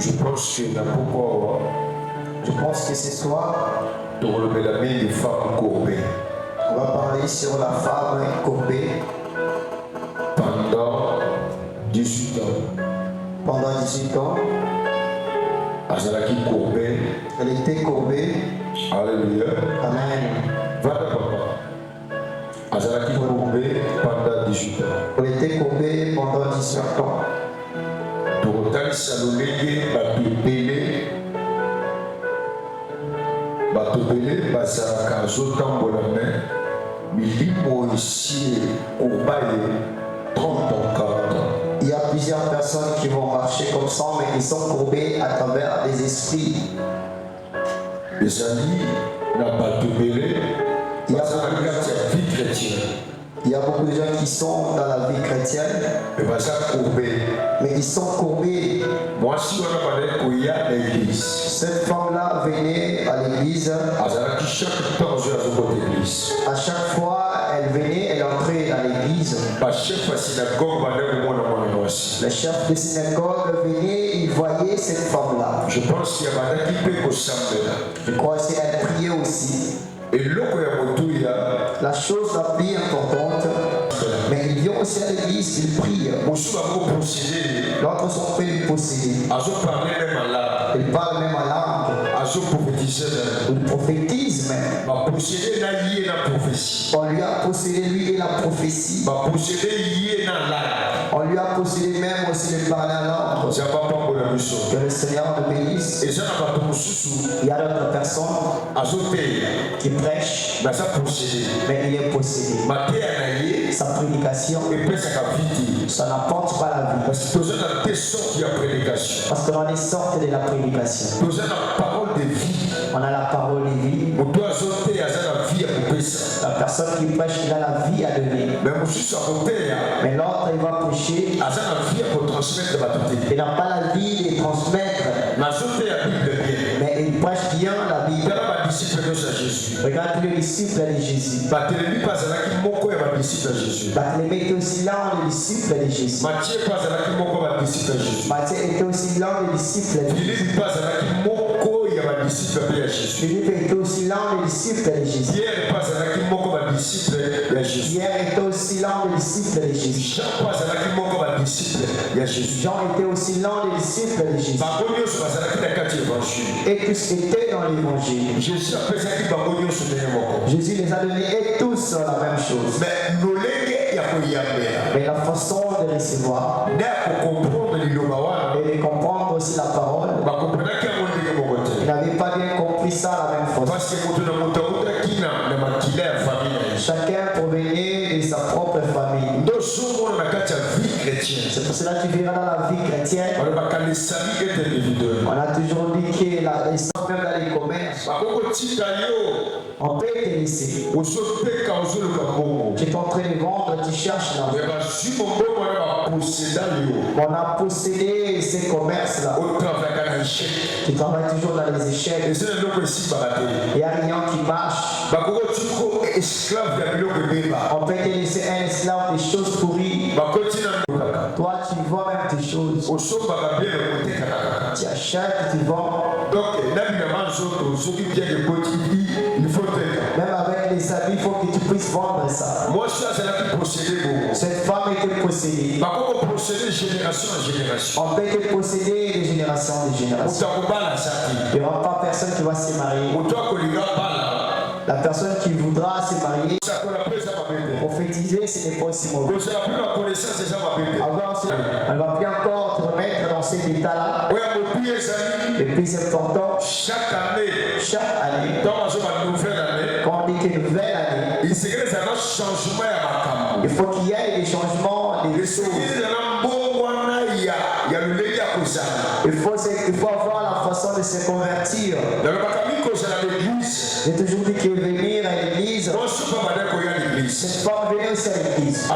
Je pense que ce soir, on va parler sur la femme courbée. Pendant 18 ans. Pendant 18 ans, elle était courbée. Alléluia. Amen. Voilà, papa. Azalaki courbée pendant 18 ans. Elle était courbée pendant 18 ans. batobele bazalaka azotambola me milimo esi kobaye 30 ans 40 ans. Il y a plusieurs personnes qui vont marcher comme ça, mais qui sont courbées à travers des esprits. ezali na batobele bazalaka kati ya vie chrétienne. Il y a beaucoup de gens qui sont dans la vie chrétienne, mais ils sont courbés. Cette femme-là venait à l'église. À chaque fois, elle venait, elle entrait dans l'église. Le chef de synagogue venait, il voyait cette femme-là. Je pense qu'il y a Je crois qu'elle priait aussi. La chose la plus importante, mais il vient aussi à l'église, il prie. L'autre sont prêts de posséder. Il parle même en langue. Il prophétise même. On lui a possédé lui et la prophétie. On lui a possédé même aussi le parler en langue. Que le Seigneur nous bénisse. Il y a d'autres personnes qui prêchent, mais il est possédé. Sa prédication, ça n'apporte pas la vie. Parce qu'on a des sortes de la prédication. On a la parole de vie. La personne qui prêche, il a la vie à donner. Mais l'autre, il va prêcher. Il n'a pas la vie de transmettre. Mais il prêche bien la Bible. Regarde le disciple de Jésus. Barthélemy était aussi l'un des disciples de Jésus. Matthieu était aussi l'un des disciples de Jésus. Philippe était aussi l'un des disciples de Jésus. Pierre était aussi l'un des disciples de Jésus. Jean était aussi l'un des disciples de Jésus. Et tous étaient dans l'évangile. Jésus les a donnés et tous la même chose. Mais la façon de recevoir et de comprendre aussi la parole, ils n'avaient pas bien compris ça la même fois. Chacun provenait de sa propre famille. C'est pour cela que tu verras dans la vie chrétienne, on a toujours dit que les gens même dans les commerces, on peut te laisser. Tu es en train de vendre, tu cherches l'argent. On a possédé ces commerces-là. Tu travailles toujours dans les échecs. Il n'y a rien qui marche. On peut te laisser un esclave des choses pourries. Toi, tu vends même tes choses. Tu achètes, tu vends. Même avec les habits, il faut que tu puisses vendre ça. Cette femme était possédée. On peut être possédé de génération en génération. Il n'y aura pas personne qui va se marier. La personne qui voudra se marier, prophétiser, ce n'est pas aussi mauvais. Elle va bien encore te remettre dans cet état-là. Le plus important, chaque année, quand on dit que nouvelle année, il faut qu'il y ait des changements, des choses. Il faut avoir la façon de se convertir. J'ai toujours dit que venir à l'église, cette femme venait aussi à l'église.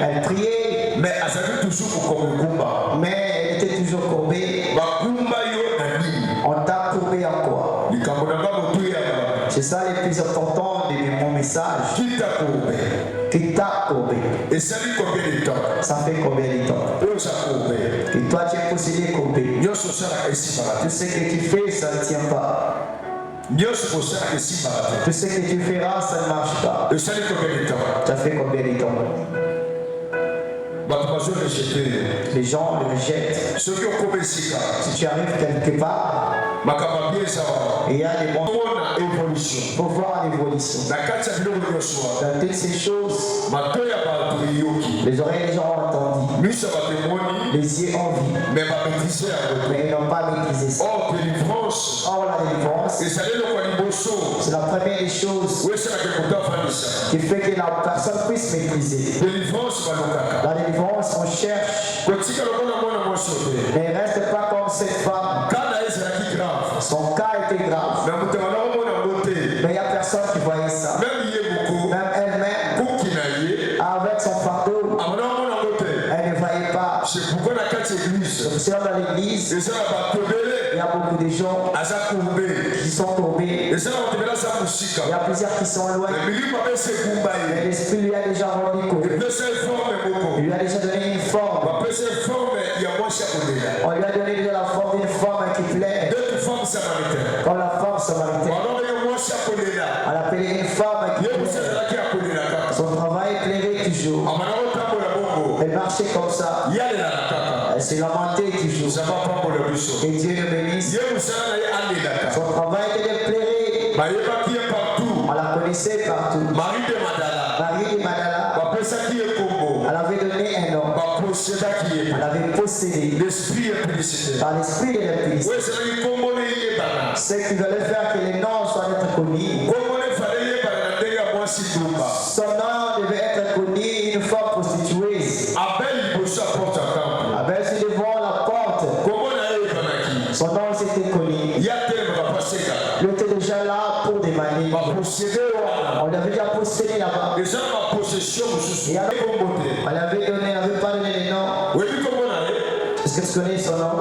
Elle priait, mais elle était toujours courbée. On t'a courbé en quoi? C'est ça le plus important de mon message. Qui t'a courbé? Qui t'a courbé? Et ça fait combien de temps? Ça fait combien de temps? Où ça courbé? Que toi tu es possédé courbé. Yo so ça ici malade. Tout ce que tu fais, ça ne tient pas. Yo so ça ici malade. Tout ce que tu feras, ça ne marche pas. Et ça fait combien de temps? Ça fait combien de temps? Les gens le rejettent. Ceux qui ont commis si tu arrives quelque part, il y a des bons évolutions. Pour voir l'évolution. Dans toutes ces choses, les oreilles des gens ont entendu. Les yeux ont vu. Mais ils n'ont pas maîtrisé ça. Or, la délivrance, c'est la première des choses qui fait que la personne puisse maîtriser. La délivrance, on cherche. Mais il ne reste pas comme cette femme. Son cas était grave. Mais il n'y a personne qui voyait ça. Même elle-même, avec son fardeau, elle ne voyait pas. C'est dans l'église, il y a beaucoup de gens qui sont courbés. Il y a plusieurs qui sont loin. Mais l'esprit lui a déjà rendu compte. Il lui a déjà donné une forme. On lui a donné déjà la forme d'une femme qui plaît. Comme la femme samaritaine. On a appelé une femme qui plaît. Son travail plairait toujours. Elle marchait comme ça. Elle se lamentait toujours. Et Dieu le bénisse. Son travail était plairait. On la connaissait partout. Marie de Madala. Elle avait donné un nom. Elle avait possédé par l'esprit de l'impudicité. Ce qui veulent faire que les noms soient connus. Son nom devait être connu, une femme prostituée. Abel se devant la porte. Son nom s'était connu. Il était déjà là pour demander. On l'avait déjà possédé là-bas. On l'avait donné, on n'avait pas donné les noms. Est-ce que tu connais son nom?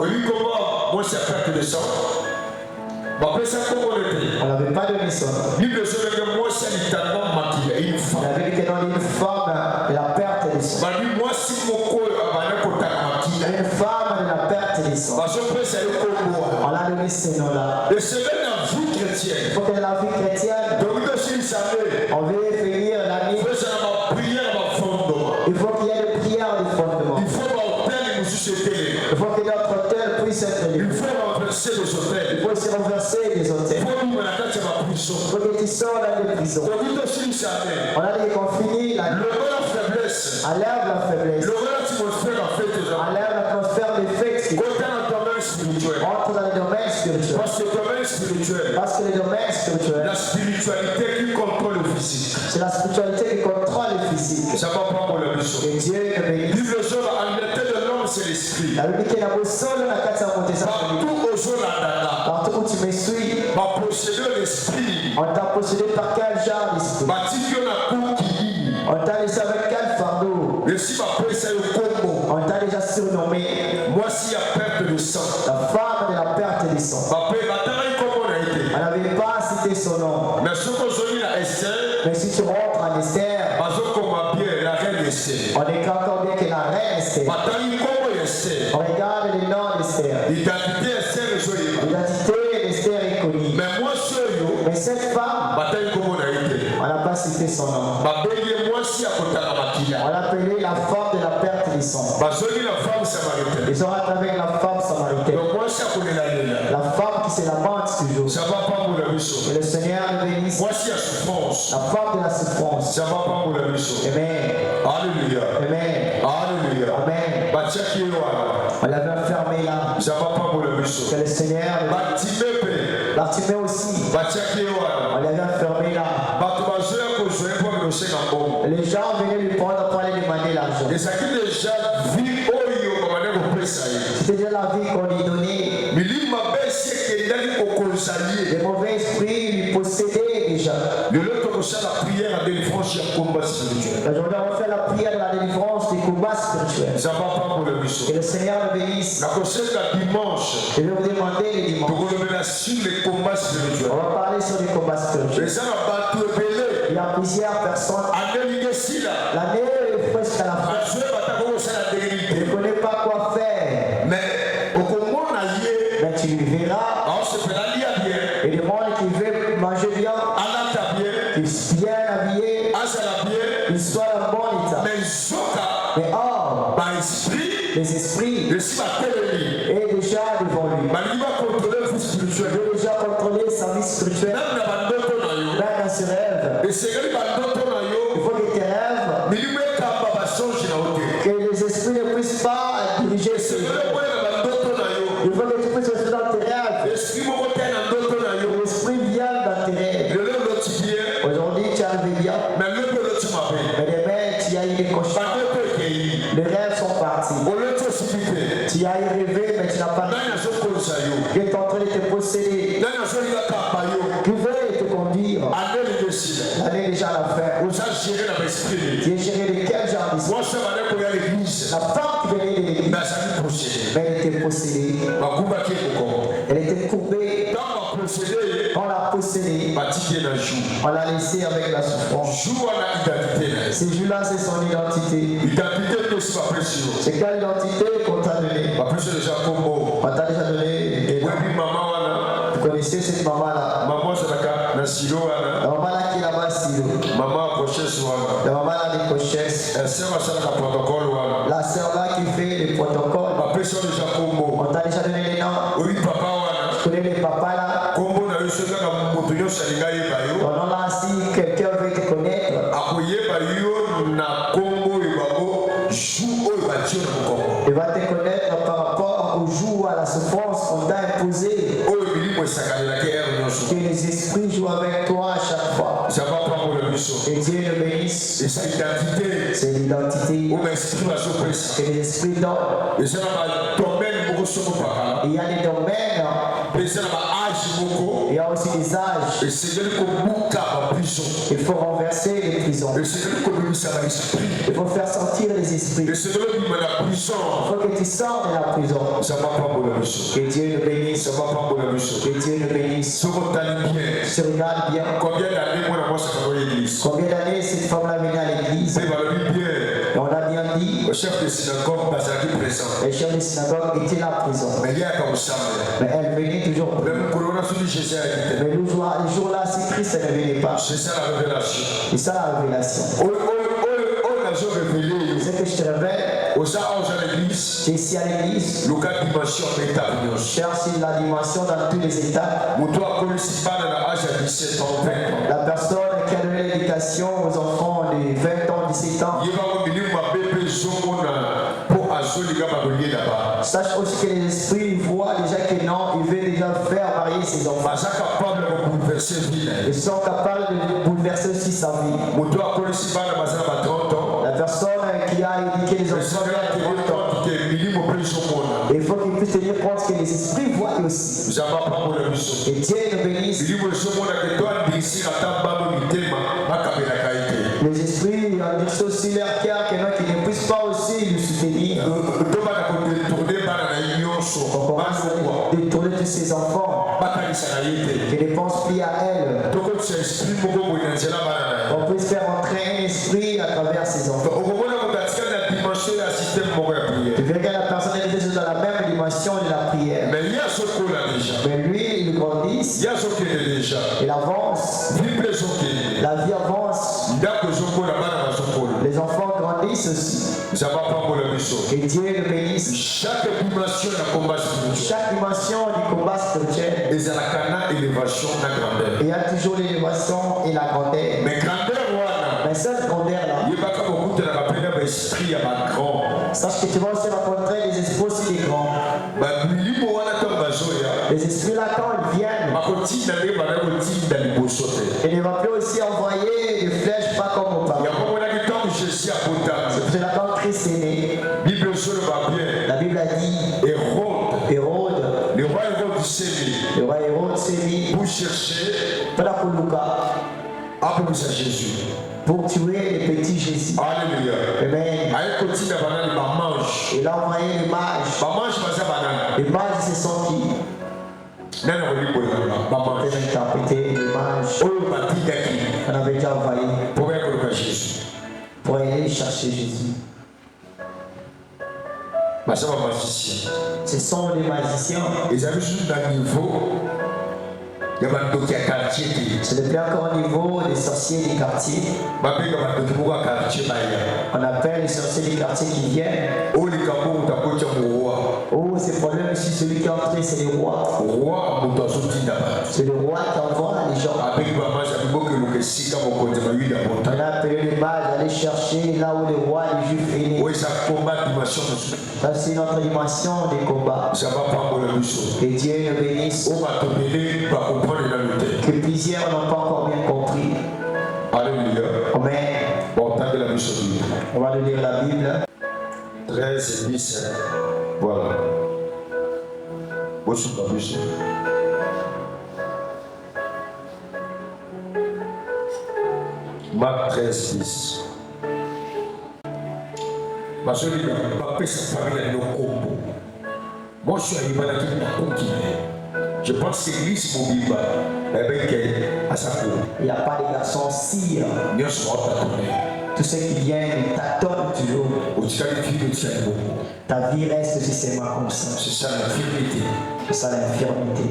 On n'avait pas donné son nom. Il avait dit que dans une femme, la perte des sons. Une femme de la perte des sons. On a donné ce nom-là. Il faut que dans la vie chrétienne, on veut finir la nuit. Il faut qu'il y ait des prières de fondement. Il faut que notre autel puisse être libre. Il faut se renverser les hôtels. Il faut que tu sors dans les prisons. On a dit qu'on finit la nuit. Enlève la faiblesse. Enlève l'atmosphère des fêtes. Entre dans les domaines spirituels. Parce que les domaines spirituels, la spiritualité qui contrôle le physique. C'est la spiritualité qui contrôle le physique. Ça va pas pour le mission. Et Dieu le bénisse. En l'état de l'homme, c'est l'esprit. La Bible dit partout où tu me suis, on t'a possédé par quel genre d'esprit? On t'a laissé avec quel fardeau? On t'a déjà surnommé la femme de la perte de sang. On n'avait pas cité son nom. Mais si tu rentres en Esther, on est encore bien que la reine Esther. On regarde le nom d'Esther. L'identité d'Esther est connue. Mais cette femme, on n'a pas cité son nom. On l'appelait la femme de la perte du sang. Ils ont attrapé la femme samaritaine. La femme qui se lamente toujours. Et le Seigneur le bénisse. La femme de la souffrance. Amen. Alléluia. Amen. Alléluia. Amen. On l'avait enfermé là. Que le Seigneur le Bartimée aussi. On l'avait enfermé là. Les gens venaient lui prendre pour aller demander l'argent. C'était déjà la vie qu'on lui donnait. Les mauvais esprits lui possédaient déjà. Aujourd'hui, on fait la prière de la délivrance du combat spirituel. Que le Seigneur me bénisse. Je vais vous demander les dimanches. On va parler sur les combats spirituels. Il y a plusieurs personnes. L'année est presque à la fin. Je ne connais pas quoi faire. Mais tu verras. Et le monde qui veut manger bien, bien habillé, il soit en bon état. Mais or, les esprits est déjà devant lui. Il veut déjà contrôler sa vie spirituelle. Même dans ses rêves. Il faut que tes rêves, que les esprits ne puissent pas diriger ses rêves. Il faut que tu puisses rester dans tes rêves. L'esprit vient dans tes rêves. Aujourd'hui tu as rêvé bien. Mais demain tu as eu des cauchemars. Les rêves sont partis. Tu as rêvé mais tu n'as pas rêvé. Dieu est en train de te posséder. Qui veut te conduire. L'année est déjà à la fin. Tu es géré de quel genre d'esprit? La femme qui venait de l'église, mais elle était possédée. Elle était courbée. On l'a possédée. On l'a laissée avec la souffrance. Ces jours-là, c'est son identité. C'est quelle identité qu'on t'a donné? On t'a déjà donné. Vous connaissez cette maman-là? La maman-là qui est là-bas, Silo. La maman-là des Cochesses. La sœur-là qui fait les protocoles. On t'a déjà donné les noms. Tu connais les papas là? Ton nom là, si quelqu'un veut te connaître, il va te connaître par rapport au jour, à la souffrance qu'on t'a imposée. Que les esprits jouent avec toi à chaque fois. Et Dieu le bénisse. C'est l'identité que les esprits donnent. Il y a des domaines. Il y a aussi des âges. Il faut renverser les prisons. Il faut faire sortir les esprits. Il faut que tu sors de la prison. Que Dieu le bénisse. Que Dieu le bénisse. Tu regardes bien. Combien d'années cette femme-là venait à l'église? Et on a bien dit. Le chef de synagogue Les chefs de synagogue étaient à la prison. Mais elle venait toujours. Mais le jour-là, si Christ ne venait pas. C'est ça la révélation. C'est que je te révèle. Tu es ici à l'église. Cherche la dimension dans tous les états. La personne qui a donné l'éducation aux enfants de 20 ans, 17 ans. Sache aussi que les esprits voient déjà que non, ils veulent déjà faire marier ses enfants. Ils sont capables de bouleverser aussi sa vie. La personne qui a éduqué les enfants à 30 ans, il faut qu'il puisse tenir compte que les esprits voient aussi. Et Dieu nous bénisse. Les esprits ont aussi leur cœur qu'ils ne puissent pas aussi le soutenir. On commence à détourner tous ces enfants qui ne pensent plus à elle. On peut faire entrer un esprit à travers ces enfants. Tu verras que la personne est dans la même dimension de la prière. Mais lui, il grandit. Il avance. La vie avance. Les enfants grandissent aussi. Que Dieu le bénisse. Chaque dimension du combat spirituel, il y a toujours l'élévation et la grandeur. Mais cette grandeur-là, sache que tu vas aussi rencontrer les esprits aussi des grands. Les esprits là, quand ils viennent, il ne va plus aussi envoyer des flèches pas comme auparavant. C'est là quand Christ est né. La Bible a dit Hérode, le roi Hérode s'est mis pour chercher pour la Koluka à Jésus. pour tuer le petit Jésus. Alléluia. Amen. Il a envoyé les mages. Les mages, ce sont qui? On avait déjà envoyé pour aller chercher Jésus. Ce sont les magiciens. Ce n'est plus encore au niveau des sorciers des quartiers. On appelle les sorciers des quartiers qui viennent. Oh, c'est problème ici, celui qui est entré, c'est le roi. C'est le roi qui envoie les gens. On a appelé les mages d'aller chercher là où le roi, les juifs est né. Ça, c'est notre dimension des combats. Que Dieu nous bénisse. Que plusieurs n'ont pas encore bien compris. Alléluia. Amen. On va lire la Bible. 13 et 10. Voilà. Marc 13, 10. Moi, je suis arrivé à la continuer. Je pense que l'église Mobimba, il n'y a pas de garçons sires. Tous ceux qui viennent t'attendent toujours. Ta vie reste justement comme ça. C'est ça l'infirmité. C'est ça l'infirmité.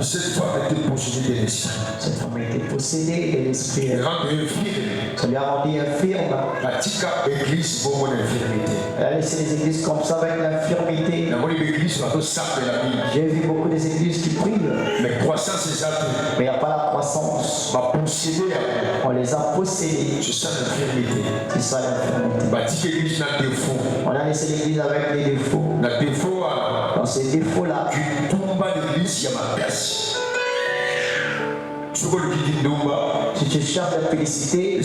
Cette femme était possédée de l'esprit. Cette femme était possédée de l'esprit. Ça lui a rendu infirme. Elle a laissé les églises comme ça avec l'infirmité. J'ai vu beaucoup des églises qui prient. Mais il n'y a pas la croissance. On les a possédés. C'est ça l'infirmité. C'est ça l'infirmité. On a laissé l'église avec des défauts. Dans ces défauts-là, si tu cherches la félicité,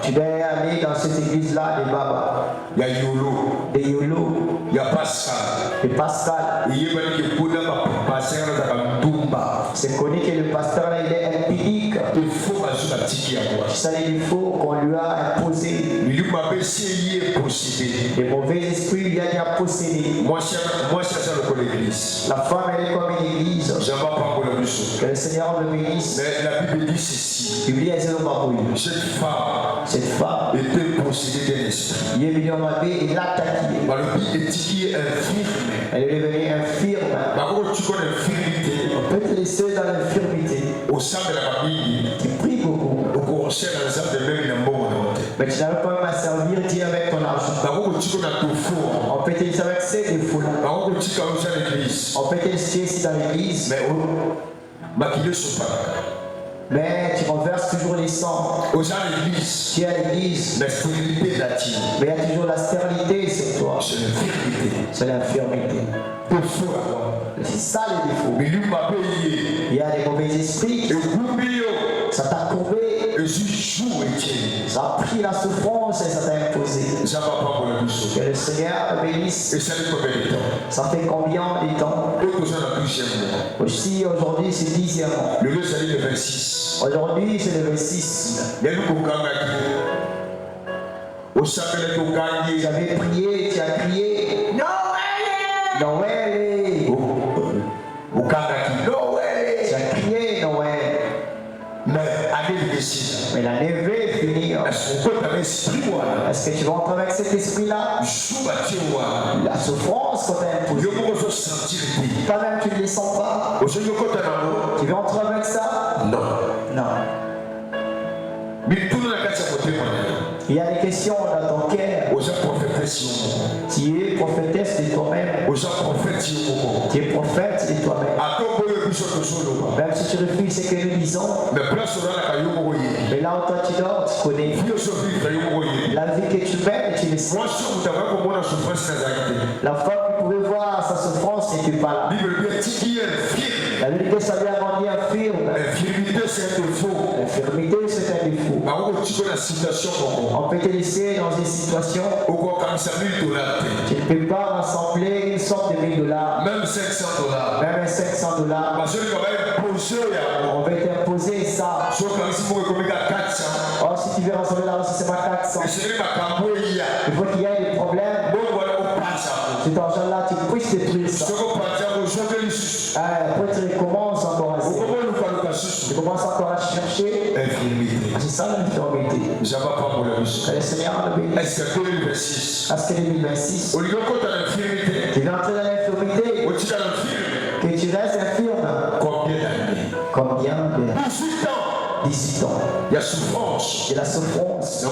tu dois aller dans cette église-là des Baba, des Yolo, des Pascal. C'est connu que le pasteur là, il est empirique. C'est ça les défauts qu'on lui a imposés. Les mauvais esprits lui a possédé. La femme elle est comme une église. Que le Seigneur le bénisse. Mais la Bible dit ceci. Cette femme était possédée d'un esprit. Il l'a attaqué. Elle est devenue infirme. On peut te laisser dans l'infirmité. Tu pries beaucoup. Mais tu n'arrives pas même à servir Dieu avec ton argent. On peut te laisser avec ces défauts-là. On peut te laisser ici dans l'église. Mais tu renverses toujours les sangs. Tu es à l'église. Mais il y a toujours la stérilité sur toi. C'est l'infirmité. C'est ça le défaut. Il y a des mauvais esprits. Ça t'a courbé. Ça a pris la souffrance et ça t'a imposé. Que le Seigneur te bénisse. Ça fait combien de temps? Aussi aujourd'hui c'est 10e. Aujourd'hui c'est le 26. Tu avais prié, tu as crié Noël. Noël. Tu as crié Noël. Mais la neve est finie. Est-ce que tu vas entrer avec cet esprit-là? La souffrance qu'on t'a imposée. Toi-même tu ne les sens pas. Tu veux entrer avec ça? Non. Il y a des questions dans ton cœur. Tu es prophétesse de toi-même. Tu es prophète de toi-même. Même si tu refuses ce que nous disons. Mais là où toi tu dors, tu connais. La vie que tu mènes, tu le sais. La fois que tu pouvais voir sa souffrance, n'était pas là. La vérité, ça vient avant dire firme. Infirmité, c'est un défaut. L'infirmité, c'est un défaut. On peut te laisser dans une situation où tu ne peux pas rassembler une sorte de $1000. Même $500. Même $500. On va t'imposer ça. Oh, si tu veux rassembler là, c'est pas 400. Il faut qu'il y ait des problèmes. Cet argent-là, tu puisses détruire ça. Après, tu recommences encore à essayer. Tu commences encore à chercher. C'est ça l'infirmité. Que le Seigneur le bénisse. Est-ce que 2026, tu vas entrer dans l'infirmité, que tu restes infirme. Combien d'années? 18 ans. Il y a souffrance. Il y a la souffrance.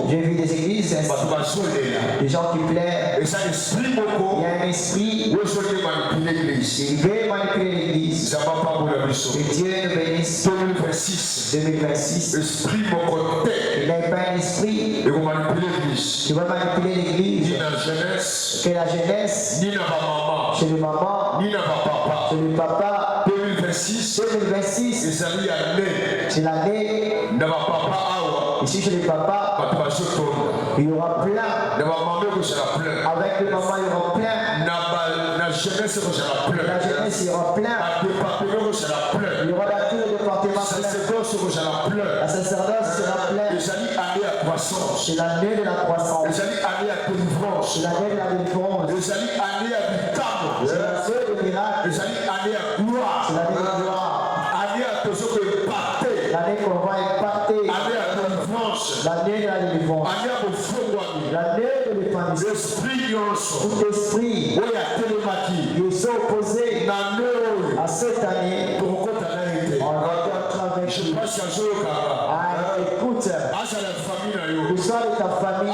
J'ai vu des églises, des gens qui plairent. Il y a un esprit qui veut manipuler l'église. Que Dieu nous bénisse. 2026. Il n'y a pas un esprit qui va manipuler l'église. Que la jeunesse, chez les mamans, chez les papas. 2026, c'est l'année. Ici chez les papas, il y aura plein. Avec les mamans, il y aura plein. La jeunesse, il y aura plein. Il y aura dans tous les départements plein. La sacerdoce sera pleine. C'est l'année de la croissance. C'est l'année de la délivrance. C'est l'année de miracle. C'est l'année de gloire. L'année qu'on va impacter. L'année de la délivrance. L'année de l'épanouissement. Tout esprit qui est opposé à cette année, on va traverser. Écoute, l'histoire de ta famille,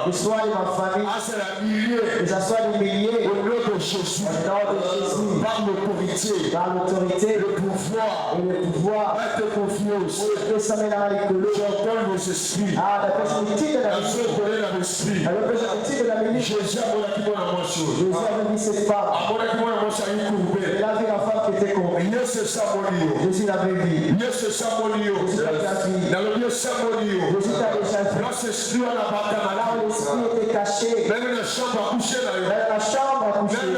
l'histoire de ma famille, que ce soit des milliers, au nom de Jésus, par l'autorité, le pouvoir, que ça met dans l'école. La personnalité de la vie. La personnalité de la vie. Jésus avait mis cette femme. Il a vu la femme qui était courbée. Jésus l'avait vu. Jésus l'avait vu. Jésus t'a déjà vu. Là où l'esprit était caché. Même la chambre à coucher. Même la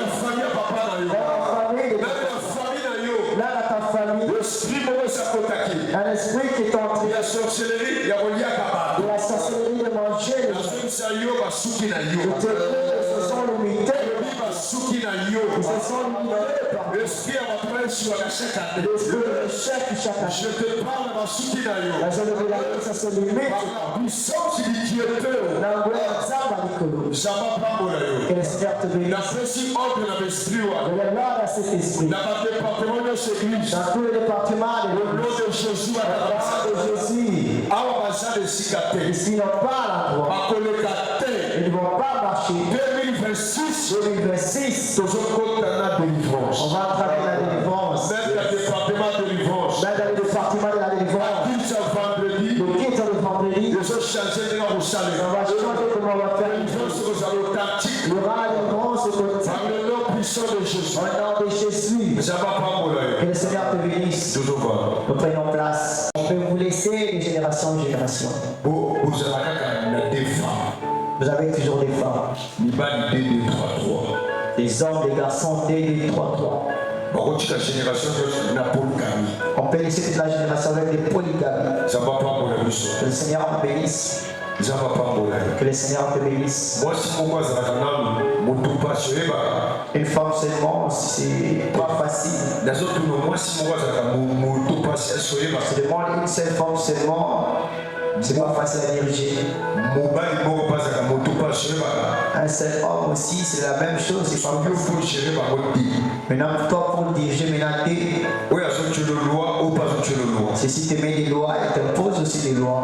famille de là dans ta famille. Un esprit qui est entré. La sorcellerie de manger. Se sont limités. Ils se sont limités. L'esprit de l'échec chaque année. Je te parle de la jeune de ça se limite. La puissance que le Seigneur te bénisse. Regarde à cet esprit. Dans tous les départements de Jésus. Ici, n'ont pas l'endroit. Ils ne vont pas marcher. 2026, on va entrer dans la délivrance. Même dans le département de la délivrance. Le quitte le vendredi. On va changer comment on va faire. Il y aura la délivrance au nom de Jésus. Que le Seigneur te bénisse. Nous prenons place. On peut vous laisser de génération en génération. Vous avez toujours des femmes. Des hommes, des garçons, des 3. On peut laisser toute la génération avec des polygamies. Que le Seigneur te bénisse. Que le Seigneur te bénisse. Une femme seulement, c'est pas facile. C'est de prendre une seule femme seulement. C'est pas facile à diriger. Un seul homme aussi, c'est la même chose. C'est pas facile. Maintenant, toi, pour diriger, c'est si tu mets des lois, et tu imposes aussi des lois.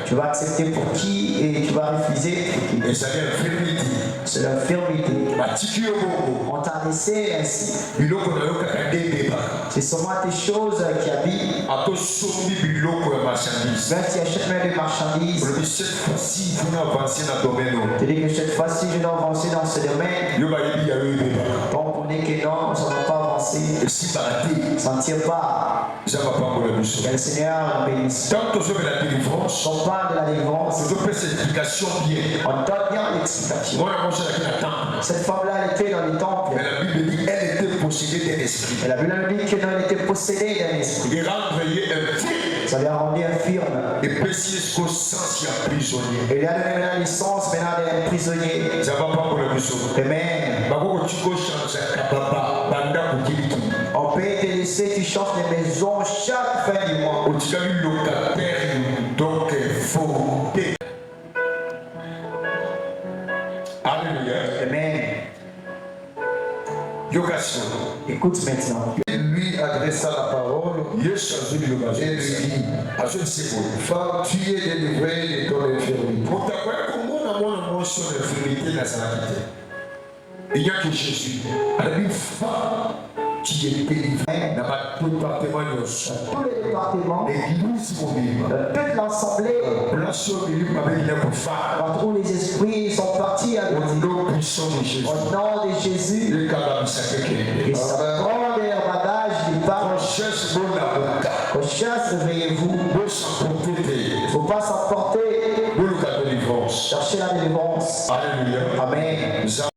Tu Tu vas accepter pour qui et tu vas refuser pour qui. Et ça vient infirmité. C'est l'infirmité. Batiki au bongo. On t'a laissé ainsi. Biloko na yo kaka débat. C'est seulement tes choses qui habitent. Ato sombi biloko ya marchandise. Même si tu achètes même des marchandises. Pour cette fois-ci, il faut avancer dans le domaine. Tu dis que cette fois-ci, je dois avancer dans ce domaine. Yo ba yebi ya yo débat. Donc on dit que non, nous ne va pas avancer. Et si baraté, Ça ne tient pas. ça va pas pour la mission. Que le Seigneur bénisse. Tant que je veux la délivrance, On parle de la délivrance. je fais cette explication bien. On donne bien l'explication. Moi, la manche à la temple. Cette femme-là, elle était dans les temples. Mais la Bible dit elle était possédée d'un esprit. Et la Bible nous dit qu'elle était possédée d'un esprit. Il renvoyé un fil. Ça lui a rendu infirme. Et précise qu'au sens il y a prisonnier. Et il a donné maintenant l'essence maintenant d'un prisonnier. Ça va pas pour la mission. Amen. Bako tu go change papa banda kukiliki. On peut te laisser, tu changes les maisons chaque fin du mois. O tika lui locataire donc faut. Alléluia. Amen. Yocation. Écoute maintenant. Il lui adressa la parole Yesu azuli et lobazo. lui dit, Azuli seko. femme, tu es délivrée de ton infirmité. Utakwenda kumwona mwana mmoja na infirmité na salakite. Il n'y a que Jésus. Avec femme qui est délivrée dans tout département de son. Tous les départements, L'église mobile. toute l'assemblée, Place au milieu avec une femme. où les esprits sont partis avec Au nom puissant de Jésus. au nom de Jésus. Le cadavre sacré. Ils sont prendre leur bagage, ils partent. Cherche mon avocat. Recherche, réveillez-vous. Pour s'emporter. Il ne faut pas s'emporter. Pour le cas de délivrance. Cherchez la délivrance. Alléluia. Amen.